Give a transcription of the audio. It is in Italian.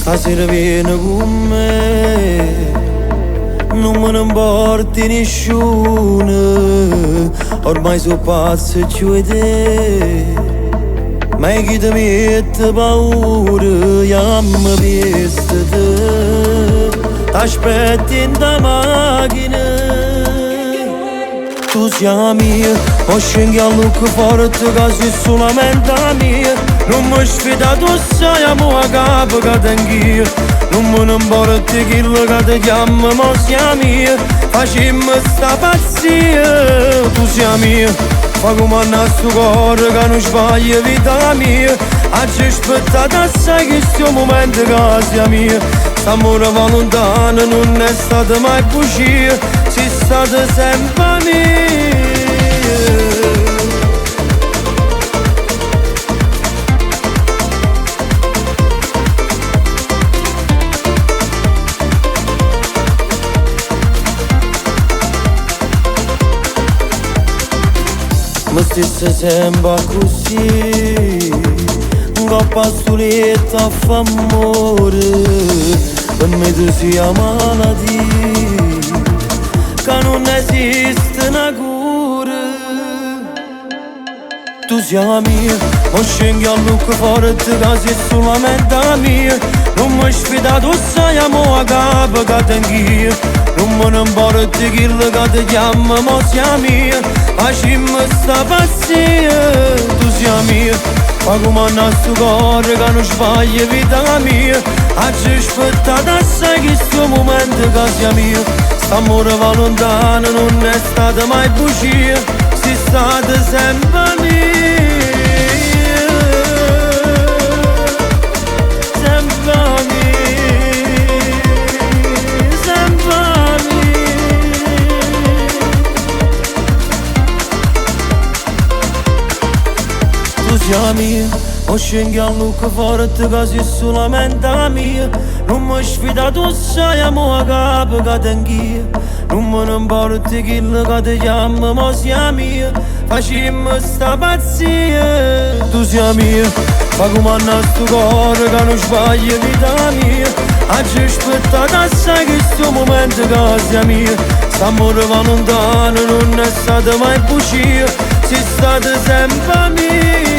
stasera vieni con me, non me ne importa nessuno, ormai sono pazzo e ci vede. Ma chi ti mette paura, chiama pesta te, t'aspetti in da macchina. Tu sei mia, o scendi a look forte che sei solamente mia. Non mi sfida, tu sai amo a capo che t'anch'io. Non me ne importa chi che ti chiama, ma sei mia. Facciamo sta pazzia, tu sei mia. Fa come a sto cuore che non sbaglia vita mia. Oggi aspettato assai che sto momento che sia mia. St'amore va lontano, non è stato mai bugia, sei stata sempre mia. Ma stessa sempre così, coppa stuletta a fa amore, per me tu sia malattia, che non esiste una cura. Tu sei mia, ma scendi a look forte che sei solamente mia. Non mi sfida, tu sai amo a capo che t'anch'io. Non me ne importa chi che ti chiama, ma sei mia. Facciamo sta pazzia, tu sei mia. Fa come a sto cuore che non sbaglia vita mia. Oggi aspettato assai che sto momento che sia mia. St'amore va lontano, non è stata mai bugia, sei stata sempre mia. Sempre mia, sempre mia. Tu sei mia, o scendi a look forte che sei solamente mia. Non mi sfida, tu sai amo a capo che t'anch'io. Non me ne importa chi che ti chiama, ma sei mia. Facciamo sta pazzia, tu sei mia. Fa come a sto cuore che non sbaglia vita mia. Oggi aspettato assai che sto momento che sia mia. St'amore va lontano, non è stata mai bugia, sei stata sempre mia.